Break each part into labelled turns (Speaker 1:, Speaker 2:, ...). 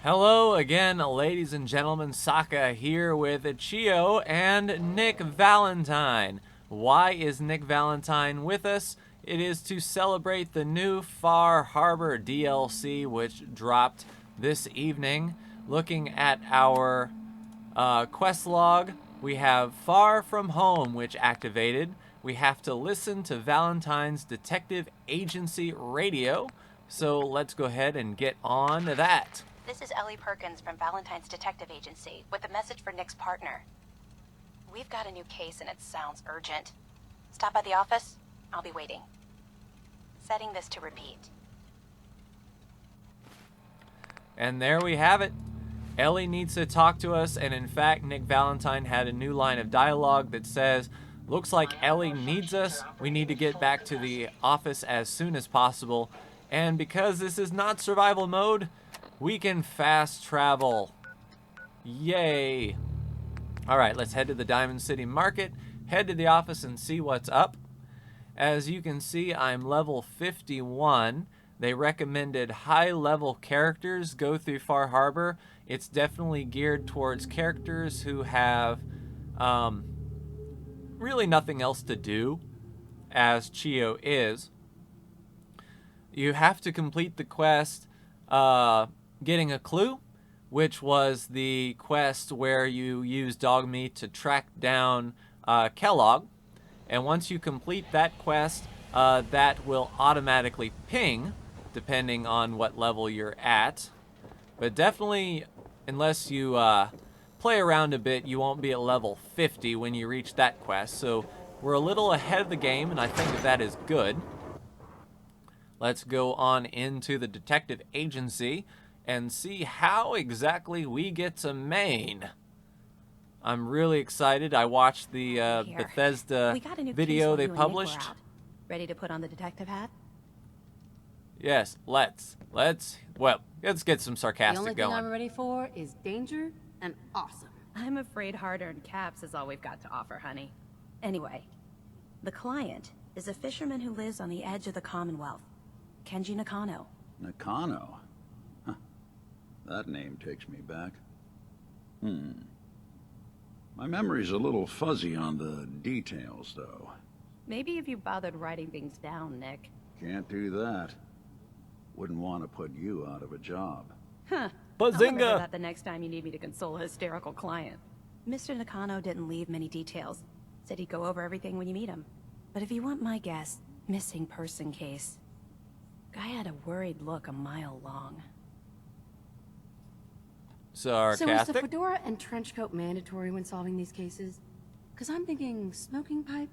Speaker 1: Hello again, ladies and gentlemen. Saka here with Chiyo and Nick Valentine. Why is Nick Valentine with us? It is to celebrate the new Far Harbor DLC, which dropped this evening. Looking at our quest log, we have Far From Home, which activated. We have to listen to Valentine's Detective Agency radio. So let's go ahead and get on to that.
Speaker 2: This is Ellie Perkins from Valentine's Detective Agency with a message for Nick's partner. We've got a new case and it sounds urgent. Stop by the office. I'll be waiting. Setting this to repeat.
Speaker 1: And there we have it. Ellie needs to talk to us, and in fact, Nick Valentine had a new line of dialogue that says, looks like Ellie needs us. We need to get back to the office as soon as possible. And because this is not survival mode, we can fast travel. Yay. All right, let's head to the Diamond City Market, head to the office and see what's up. As you can see, I'm level 51. They recommended high-level characters go through Far Harbor. It's definitely geared towards characters who have really nothing else to do, as Chiyo is. You have to complete the quest Getting a Clue, which was the quest where you use dog meat to track down Kellogg. And once you complete that quest, that will automatically ping, depending on what level you're at. But definitely, unless you play around a bit, you won't be at level 50 when you reach that quest. So we're a little ahead of the game, and I think that is good. Let's go on into the detective agency and see how exactly we get to Maine. I'm really excited. I watched the Bethesda video they published.
Speaker 2: Ready to put on the detective hat?
Speaker 1: Yes, let's get some sarcastic
Speaker 3: going. The only
Speaker 1: going.
Speaker 3: thing I'm ready for is danger and awesome.
Speaker 2: I'm afraid hard-earned caps is all we've got to offer, honey. Anyway, the client is a fisherman who lives on the edge of the Commonwealth, Kenji Nakano.
Speaker 4: Nakano? Huh. That name takes me back. My memory's a little fuzzy on the details, though.
Speaker 2: Maybe if you bothered writing things down, Nick.
Speaker 4: Can't do that. Wouldn't want to put you out of a job.
Speaker 2: Huh. I'll remember
Speaker 1: Bazinga!
Speaker 2: that the next time you need me to console a hysterical client. Mr. Nakano didn't leave many details. Said he'd go over everything when you meet him. But if you want my guess, missing person case. Guy had a worried look a mile long.
Speaker 1: Sarcastic?
Speaker 3: So is the fedora and trench coat mandatory when solving these cases? Because I'm thinking smoking pipe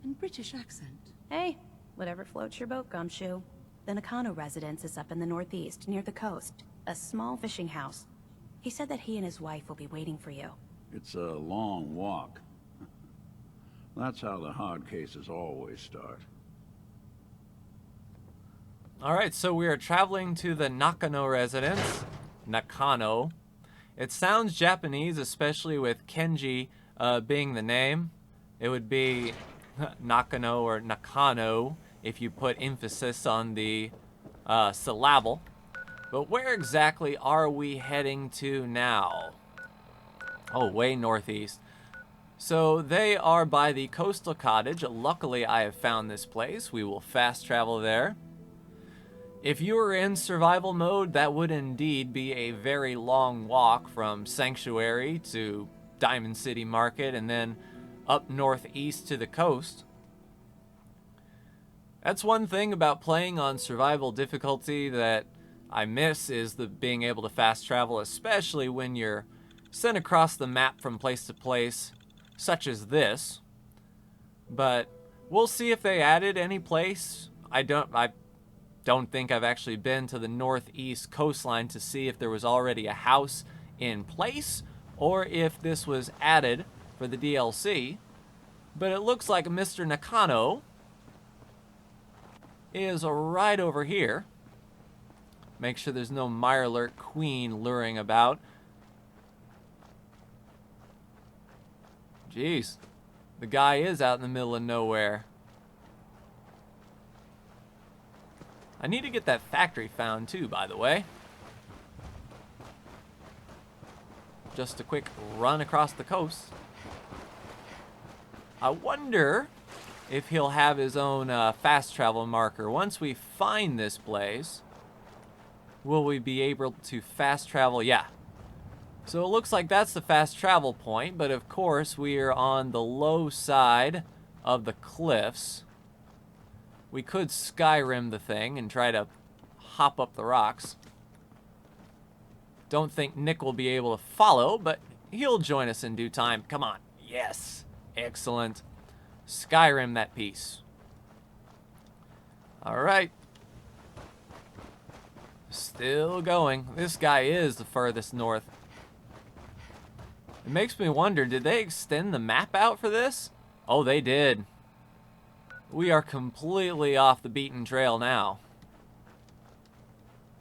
Speaker 3: and British accent.
Speaker 2: Hey, whatever floats your boat, Gumshoe. The Nakano residence is up in the northeast, near the coast. A small fishing house. He said that he and his wife will be waiting for you.
Speaker 4: It's a long walk. That's how the hard cases always start.
Speaker 1: Alright, so we are traveling to the Nakano residence. Nakano. It sounds Japanese, especially with Kenji being the name. It would be Nakano or Nakano if you put emphasis on the syllable. But where exactly are we heading to now? Oh, way northeast. So they are by the coastal cottage. Luckily, I have found this place. We will fast travel there. If you were in survival mode, that would indeed be a very long walk from Sanctuary to Diamond City Market and then up northeast to the coast. That's one thing about playing on survival difficulty that I miss, is the being able to fast travel, especially when you're sent across the map from place to place, such as this. But we'll see if they added any place. I don't think I've actually been to the northeast coastline to see if there was already a house in place or if this was added for the DLC. But it looks like Mr. Nakano is right over here. Make sure there's no Mirelurk Queen luring about. Jeez, the guy is out in the middle of nowhere. I need to get that factory found too, by the way. Just a quick run across the coast. I wonder if he'll have his own fast travel marker. Once we find this place, will we be able to fast travel? Yeah. So it looks like that's the fast travel point, but of course we are on the low side of the cliffs. We could Skyrim the thing and try to hop up the rocks. Don't think Nick will be able to follow, but he'll join us in due time. Come on. Yes. Excellent. Skyrim that piece. All right. Still going. This guy is the furthest north. It makes me wonder, did they extend the map out for this? Oh, they did. We are completely off the beaten trail now.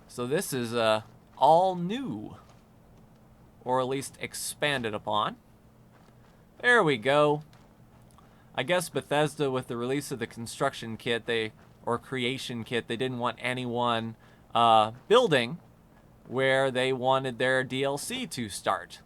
Speaker 1: So this is all new. Or at least expanded upon. There we go. I guess Bethesda, with the release of the construction kit, or creation kit, they didn't want anyone building where they wanted their DLC to start.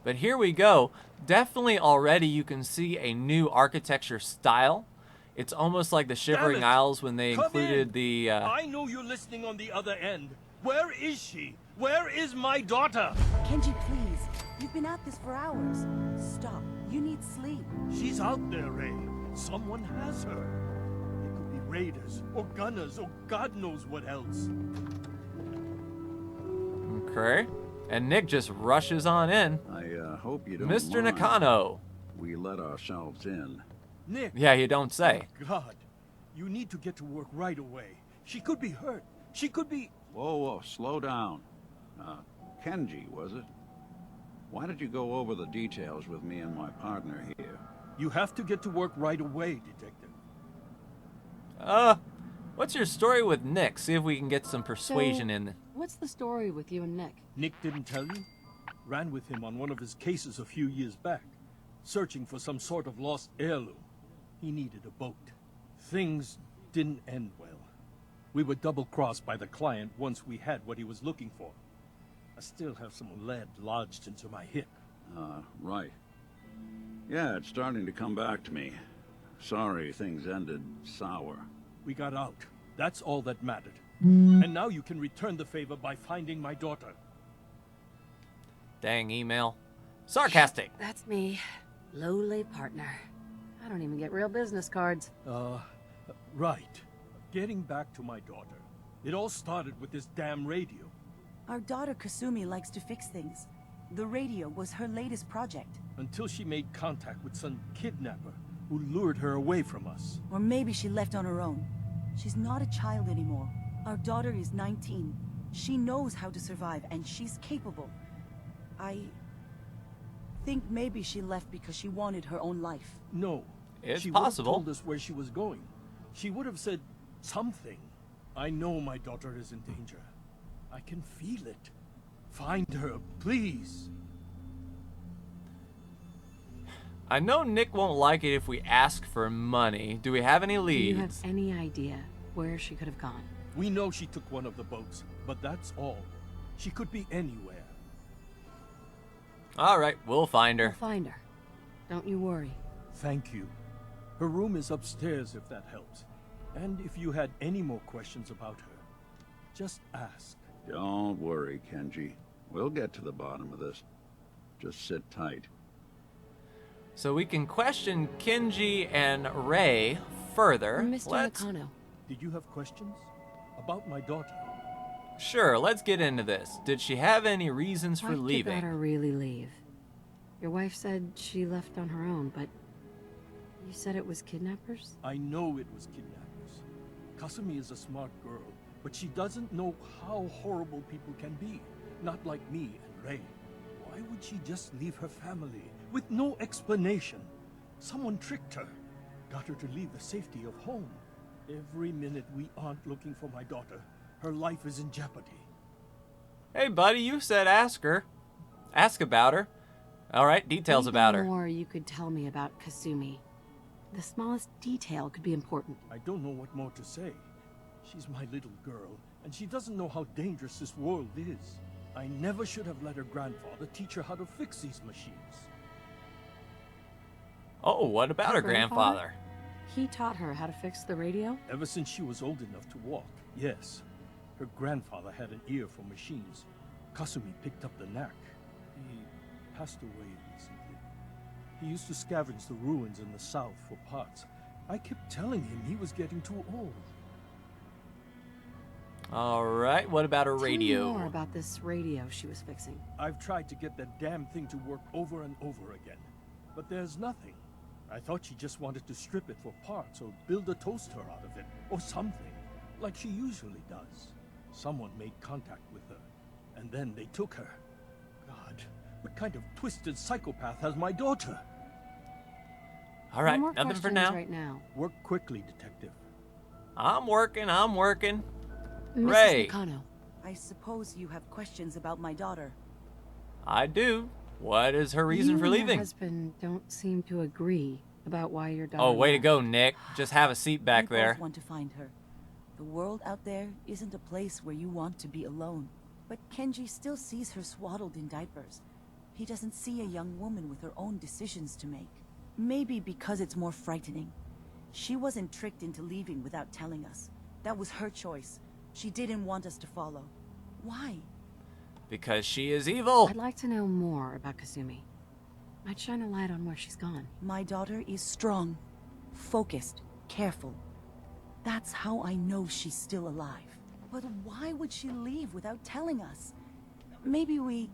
Speaker 1: But here we go. Definitely already you can see a new architecture style. It's almost like the Shivering Isles when they included the...
Speaker 5: I know you're listening on the other end. Where is she? Where is my daughter?
Speaker 6: Kenji, please. You've been at this for hours. Stop. You need sleep.
Speaker 5: She's out there, Ray. Someone has her. It could be raiders, or gunners, or God knows what else.
Speaker 1: Okay. And Nick just rushes on in.
Speaker 4: I hope you don't
Speaker 1: Mr.
Speaker 4: mind.
Speaker 1: Nakano.
Speaker 4: We let ourselves in.
Speaker 5: Nick.
Speaker 1: Yeah, you don't say.
Speaker 5: Oh, God. You need to get to work right away. She could be hurt. She could be...
Speaker 4: Whoa, whoa, slow down. Kenji, was it? Why did you go over the details with me and my partner here?
Speaker 5: You have to get to work right away, Detective.
Speaker 1: What's your story with Nick? See if we can get some persuasion in.
Speaker 3: What's the story with you and Nick?
Speaker 5: Nick didn't tell you? Ran with him on one of his cases a few years back, searching for some sort of lost heirloom. He needed a boat. Things didn't end well. We were double-crossed by the client once we had what he was looking for. I still have some lead lodged into my hip.
Speaker 4: Right. Yeah, it's starting to come back to me. Sorry things ended sour.
Speaker 5: We got out. That's all that mattered. And now you can return the favor by finding my daughter.
Speaker 1: Dang email. Sarcastic.
Speaker 3: That's me. Lowly partner. I don't even get real business cards.
Speaker 5: Right. Getting back to my daughter. It all started with this damn radio.
Speaker 6: Our daughter Kasumi likes to fix things. The radio was her latest project.
Speaker 5: Until she made contact with some kidnapper who lured her away from us.
Speaker 6: Or maybe she left on her own. She's not a child anymore. Our daughter is 19. She knows how to survive, and she's capable. I think maybe she left because she wanted her own life.
Speaker 5: No.
Speaker 1: It's
Speaker 5: she
Speaker 1: possible.
Speaker 5: Would have told us where she was going. She would have said something. I know my daughter is in danger. I can feel it. Find her, please.
Speaker 1: I know Nick won't like it if we ask for money. Do we have any
Speaker 3: Do
Speaker 1: leads?
Speaker 3: you have any idea where she could have gone?
Speaker 5: We know she took one of the boats, but that's all. She could be anywhere.
Speaker 1: All right, we'll find
Speaker 3: We'll
Speaker 1: her.
Speaker 3: find her. Don't you worry.
Speaker 5: Thank you. Her room is upstairs if that helps. And if you had any more questions about her, just ask.
Speaker 4: Don't worry, Kenji. We'll get to the bottom of this. Just sit tight.
Speaker 1: So we can question Kenji and Ray further.
Speaker 3: Mr. Nakano.
Speaker 5: Did you have questions? About my daughter?
Speaker 1: Sure, let's get into this. Did she have any reasons
Speaker 3: Why
Speaker 1: for
Speaker 3: did your
Speaker 1: leaving?
Speaker 3: daughter really leave? Your wife said she left on her own, but you said it was kidnappers?
Speaker 5: I know it was kidnappers. Kasumi is a smart girl, but she doesn't know how horrible people can be. Not like me and Ray. Why would she just leave her family with no explanation? Someone tricked her. Got her to leave the safety of home. Every minute we aren't looking for my daughter, her life is in jeopardy.
Speaker 1: Hey, buddy, you said ask her. Ask about her. All right, details about her.
Speaker 3: Anything more you could tell me about Kasumi? The smallest detail could be important.
Speaker 5: I don't know what more to say. She's my little girl, and she doesn't know how dangerous this world is. I never should have let her grandfather teach her how to fix these machines.
Speaker 1: Oh, what about her grandfather?
Speaker 3: He taught her how to fix the radio?
Speaker 5: Ever since she was old enough to walk, yes. Her grandfather had an ear for machines. Kasumi picked up the knack. He passed away recently. He used to scavenge the ruins in the south for parts. I kept telling him he was getting too old.
Speaker 1: All right, what about her radio?
Speaker 3: Tell me more about this radio she was fixing.
Speaker 5: I've tried to get that damn thing to work over and over again, but there's nothing. I thought she just wanted to strip it for parts or build a toaster out of it, or something, like she usually does. Someone made contact with her, and then they took her. God, what kind of twisted psychopath has my daughter?
Speaker 1: All right,
Speaker 3: No more
Speaker 1: nothing for
Speaker 3: questions
Speaker 1: now.
Speaker 3: right now.
Speaker 5: Work quickly, detective.
Speaker 1: I'm working.
Speaker 3: Mrs.
Speaker 1: Ray.
Speaker 3: Nakano,
Speaker 6: I suppose you have questions about my daughter.
Speaker 1: I do. What is her reason for
Speaker 3: you and
Speaker 1: leaving?
Speaker 3: your husband don't seem to agree about why your daughter
Speaker 1: Oh, way to
Speaker 3: left.
Speaker 1: go, Nick. Just have a seat back
Speaker 6: We
Speaker 1: there.
Speaker 6: both want to find her. The world out there isn't a place where you want to be alone. But Kenji still sees her swaddled in diapers. He doesn't see a young woman with her own decisions to make. Maybe because it's more frightening. She wasn't tricked into leaving without telling us. That was her choice. She didn't want us to follow. Why?
Speaker 1: Because she is evil.
Speaker 3: I'd like to know more about Kasumi. Might shine a light on where she's gone.
Speaker 6: My daughter is strong, focused, careful. That's how I know she's still alive. But why would she leave without telling us? Maybe we...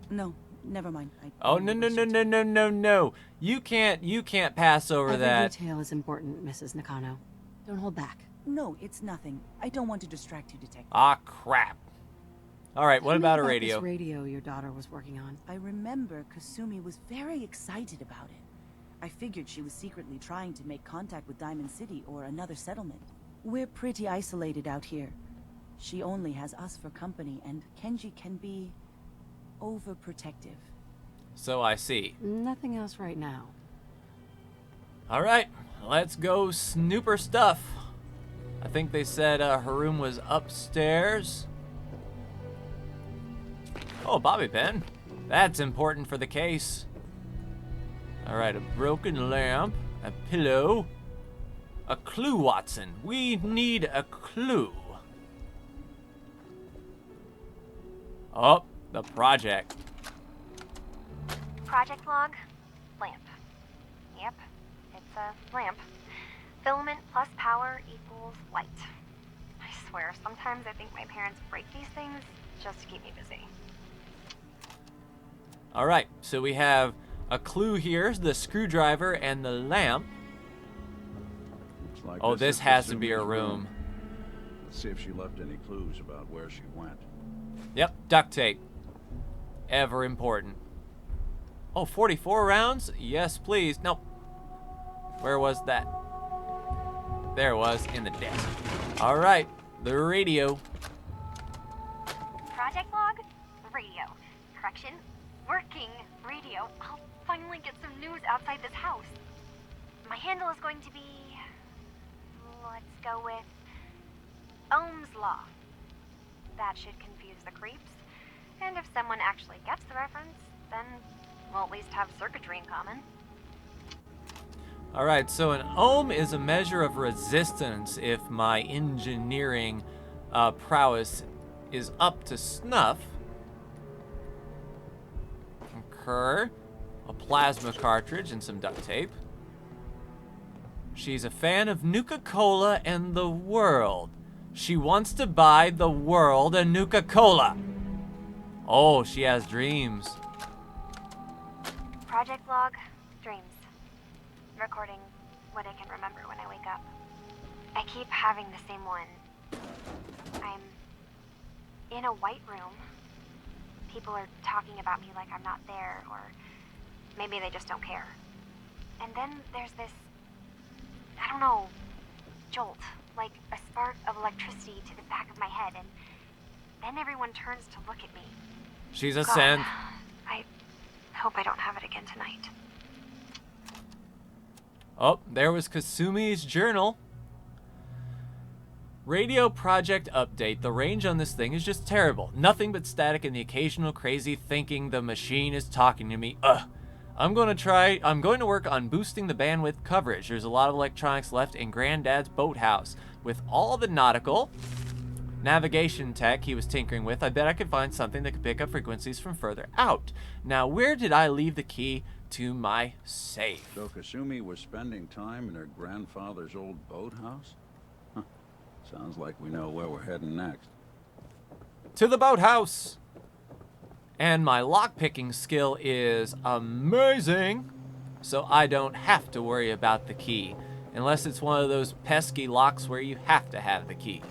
Speaker 6: No, never mind.
Speaker 1: Oh, no. You can't pass over
Speaker 3: Every
Speaker 1: that.
Speaker 3: detail is important, Mrs. Nakano. Don't hold back.
Speaker 6: No, it's nothing. I don't want to distract you, Detective.
Speaker 1: Ah, crap. All right, what
Speaker 3: Tell me
Speaker 1: about a radio?
Speaker 3: This radio your daughter was working on.
Speaker 6: I remember Kasumi was very excited about it. I figured she was secretly trying to make contact with Diamond City or another settlement. We're pretty isolated out here. She only has us for company, and Kenji can be... overprotective.
Speaker 1: So I see.
Speaker 3: Nothing else right now.
Speaker 1: All right, let's go snooper stuff. I think they said her room was upstairs. Oh, bobby pin. That's important for the case. All right, a broken lamp, a pillow, a clue, Watson. We need a clue. Oh, the project.
Speaker 7: Project log, lamp. Yep, it's a lamp. Filament plus power equals light. I swear, sometimes I think my parents break these things just to keep me busy.
Speaker 1: All right, so we have a clue here, the screwdriver and the lamp.
Speaker 4: Looks like
Speaker 1: Oh, this
Speaker 4: is
Speaker 1: has to be her
Speaker 4: Kasumi's
Speaker 1: room.
Speaker 4: Let's see if she left any clues about where she went.
Speaker 1: Yep, duct tape. Ever important. Oh, 44 rounds? Yes, please. Nope. Where was that? There it was, in the desk. All right, the radio.
Speaker 7: Project log, radio. Correction, working radio. I'll finally get some news outside this house. My handle is going to be... let's go with... Ohm's Law. That should confuse the creeps. And if someone actually gets the reference, then we'll at least have circuitry in common.
Speaker 1: All right, so an ohm is a measure of resistance if my engineering prowess is up to snuff. Concur. A plasma cartridge and some duct tape. She's a fan of Nuka-Cola and the world. She wants to buy the world a Nuka-Cola. Oh, she has dreams.
Speaker 7: Project log, dreams. Recording what I can remember when I wake up. I keep having the same one. I'm in a white room. People are talking about me like I'm not there, or maybe they just don't care. And then there's this, I don't know, jolt, like a spark of electricity to the back of my head, and then everyone turns to look at me.
Speaker 1: She's a
Speaker 7: God,
Speaker 1: synth.
Speaker 7: I hope I don't have it again tonight.
Speaker 1: Oh, there was Kasumi's journal. Radio project update. The range on this thing is just terrible. Nothing but static and the occasional crazy thinking the machine is talking to me. Ugh. I'm going to work on boosting the bandwidth coverage. There's a lot of electronics left in Granddad's boathouse. With all the nautical navigation tech he was tinkering with, I bet I could find something that could pick up frequencies from further out. Now, where did I leave the key to my safe?
Speaker 4: So Kasumi was spending time in her grandfather's old boathouse? Huh. Sounds like we know where we're heading next.
Speaker 1: To the boathouse! And my lockpicking skill is amazing, so I don't have to worry about the key. Unless it's one of those pesky locks where you have to have the key.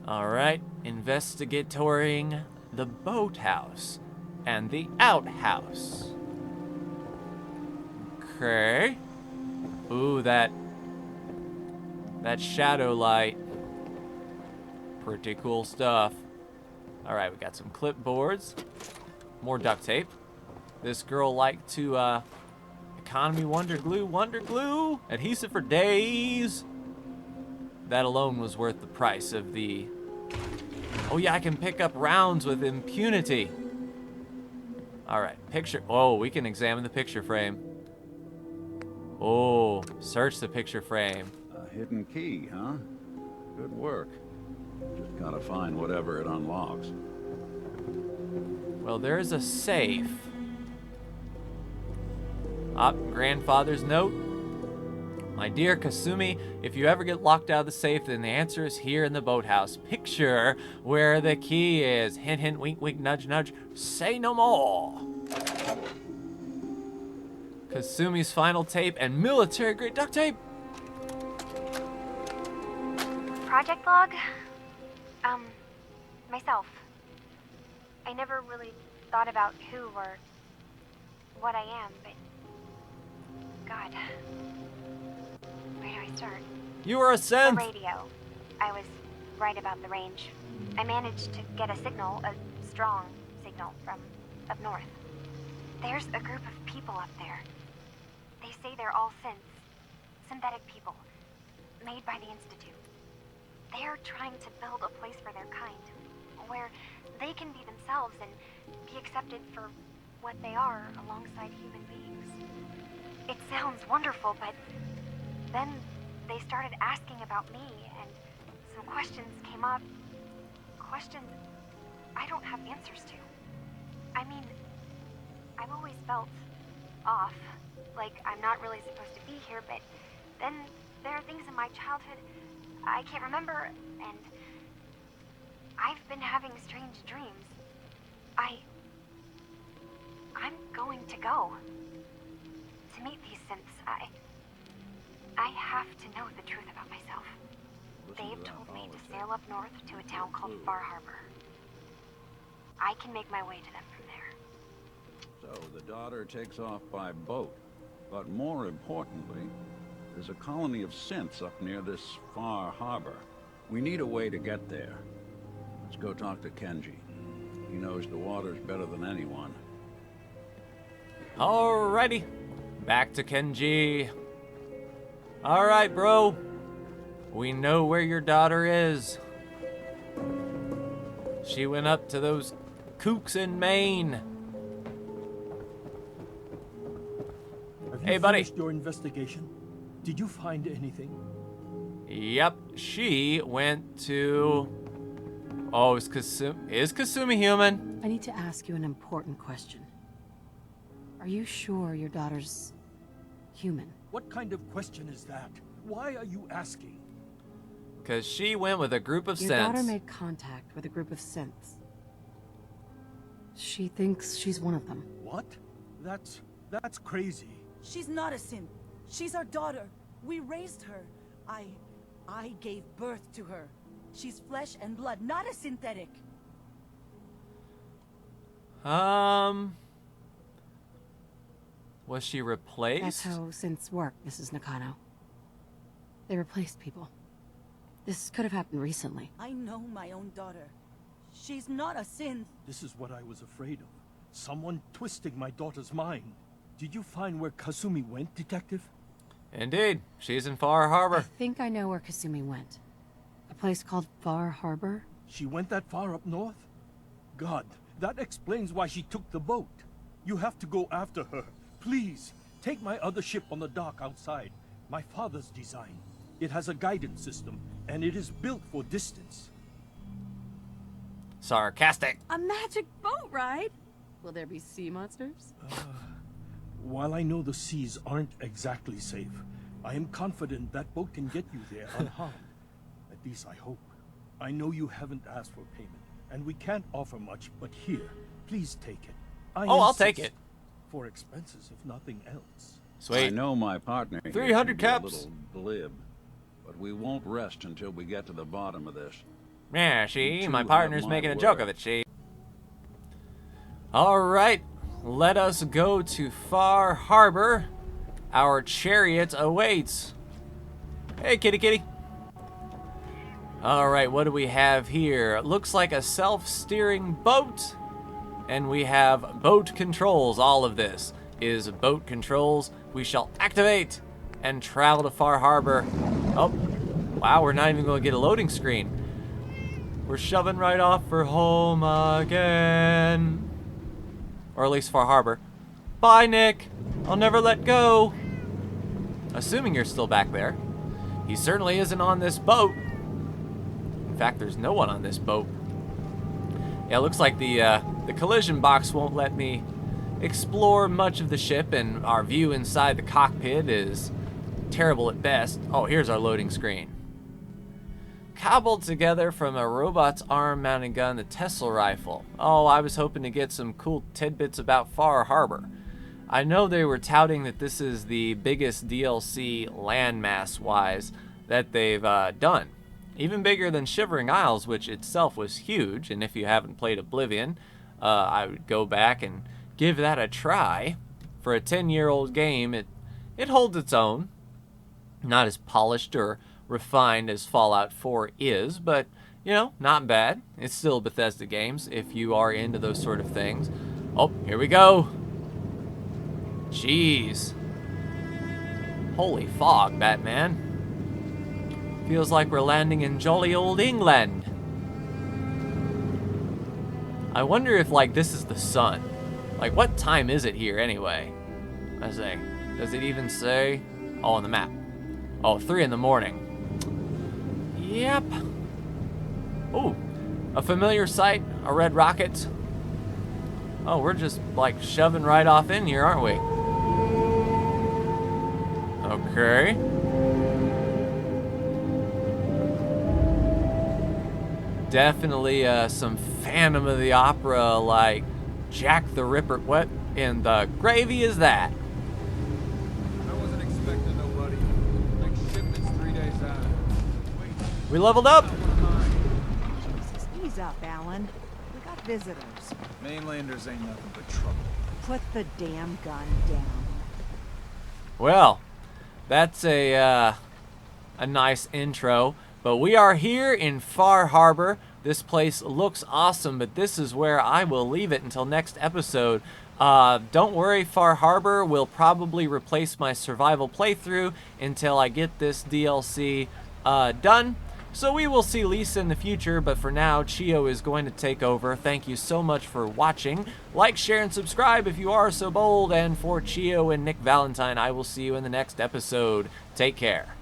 Speaker 1: Alright, investigatoring the boathouse and the outhouse. Okay. Ooh, that shadow light. Pretty cool stuff. Alright, we got some clipboards. More duct tape. This girl liked to, economy wonder glue, adhesive for days. That alone was worth the price of the... Oh yeah, I can pick up rounds with impunity. Alright, picture... Oh, we can examine the picture frame. Oh, search the picture frame.
Speaker 4: A hidden key, huh? Good work. Just gotta find whatever it unlocks.
Speaker 1: Well, there's a safe. Grandfather's note. My dear Kasumi, if you ever get locked out of the safe, then the answer is here in the boathouse. Picture where the key is. Hint, hint, wink, wink, nudge, nudge. Say no more. Kasumi's final tape and military-grade duct tape.
Speaker 7: Project log? Myself. I never really thought about who or what I am, but... God. Where do I start?
Speaker 1: You were a
Speaker 7: The
Speaker 1: synth.
Speaker 7: radio. I was right about the range. I managed to get a signal, a strong signal, from up north. There's a group of people up there. They say they're all synths. Synthetic people. Made by the Institute. They're trying to build a place for their kind. Where they can be themselves and be accepted for what they are alongside human beings. It sounds wonderful, but then they started asking about me, and some questions came up. Questions I don't have answers to. I mean, I've always felt off, like I'm not really supposed to be here, but then there are things in my childhood I can't remember, and I've been having strange dreams. I'm going to go to meet these synths. I have to know the truth about myself. They've told me to sail up north to a town called Far Harbor. I can make my way to them from there.
Speaker 4: So the daughter takes off by boat. But more importantly, there's a colony of synths up near this Far Harbor. We need a way to get there. Let's go talk to Kenji. He knows the waters better than anyone.
Speaker 1: Alrighty. Back to Kenji. Alright, bro. We know where your daughter is. She went up to those kooks in Maine.
Speaker 5: Have
Speaker 1: Hey,
Speaker 5: you
Speaker 1: buddy.
Speaker 5: finished your investigation? Did you find anything?
Speaker 1: Yep, she went to... Oh, is Kasumi human?
Speaker 3: I need to ask you an important question. Are you sure your daughter's human?
Speaker 5: What kind of question is that? Why are you asking?
Speaker 1: Because she went with a group of
Speaker 3: Your daughter
Speaker 1: synths.
Speaker 3: made contact with a group of synths. She thinks she's one of them.
Speaker 5: What? That's crazy.
Speaker 6: She's not a synth. She's our daughter. We raised her. I gave birth to her. She's flesh and blood, not a synthetic.
Speaker 1: Was she replaced?
Speaker 3: That's how synths work, Mrs. Nakano. They replaced people. This could have happened recently.
Speaker 6: I know my own daughter. She's not a synth.
Speaker 5: This is what I was afraid of. Someone twisting my daughter's mind. Did you find where Kasumi went, Detective?
Speaker 1: Indeed, she's in Far
Speaker 3: I
Speaker 1: Harbor.
Speaker 3: think I know where Kasumi went. A place called Far Harbor?
Speaker 5: She went that far up north? God, that explains why she took the boat. You have to go after her. Please, take my other ship on the dock outside. My father's design. It has a guidance system, and it is built for distance.
Speaker 1: Sarcastic.
Speaker 3: A magic boat ride? Will there be sea monsters?
Speaker 5: While I know the seas aren't exactly safe, I am confident that boat can get you there unharmed. At least I hope. I know you haven't asked for payment, and we can't offer much, but here, please take it.
Speaker 1: I'll take it.
Speaker 5: For expenses, if nothing else.
Speaker 1: Sweet.
Speaker 4: I know my partner here
Speaker 1: 300
Speaker 4: can be a
Speaker 1: caps.
Speaker 4: little glib, but we won't rest until we get to the bottom of this.
Speaker 1: Yeah,
Speaker 4: You
Speaker 1: my
Speaker 4: two
Speaker 1: partner's
Speaker 4: have my
Speaker 1: making a joke
Speaker 4: word.
Speaker 1: of it, she. Alright, let us go to Far Harbor. Our chariot awaits. Hey, kitty kitty. Alright, what do we have here? It looks like a self-steering boat. And we have boat controls. All of this is boat controls. We shall activate and travel to Far Harbor. Oh, wow, we're not even going to get a loading screen. We're shoving right off for home again. Or at least Far Harbor. Bye, Nick. I'll never let go. Assuming you're still back there. He certainly isn't on this boat. In fact, there's no one on this boat. Yeah, it looks like the collision box won't let me explore much of the ship, and our view inside the cockpit is terrible at best. Oh, here's our loading screen. Cobbled together from a robot's arm mounting gun, the Tesla rifle. Oh, I was hoping to get some cool tidbits about Far Harbor. I know they were touting that this is the biggest DLC landmass-wise that they've done. Even bigger than Shivering Isles, which itself was huge, and if you haven't played Oblivion, I would go back and give that a try. For a 10-year-old game, it holds its own. Not as polished or refined as Fallout 4 is, but, you know, not bad. It's still Bethesda games if you are into those sort of things. Oh, here we go. Jeez. Holy fog, Batman. Feels like we're landing in jolly old England. I wonder if, like, this is the sun. Like, what time is it here anyway? I say, does it even say? Oh, on the map. Oh, 3 in the morning. Yep. Oh, a familiar sight, a red rocket. Oh, we're just, like, shoving right off in here, aren't we? Okay. Definitely some Phantom of the Opera, like Jack the Ripper. What in the gravy is that?
Speaker 8: I wasn't expecting nobody. Next shipment's 3 days out. Wait,
Speaker 1: We leveled up.
Speaker 6: Jesus, ease up, Alan. We got visitors.
Speaker 8: mainlanders ain't nothing but trouble.
Speaker 6: Put the damn gun down.
Speaker 1: Well, that's a nice intro. But we are here in Far Harbor. This place looks awesome, but this is where I will leave it until next episode. Don't worry, Far Harbor will probably replace my survival playthrough until I get this DLC done. So we will see Lisa in the future, but for now, Chiyo is going to take over. Thank you so much for watching. Like, share, and subscribe if you are so bold. And for Chiyo and Nick Valentine, I will see you in the next episode. Take care.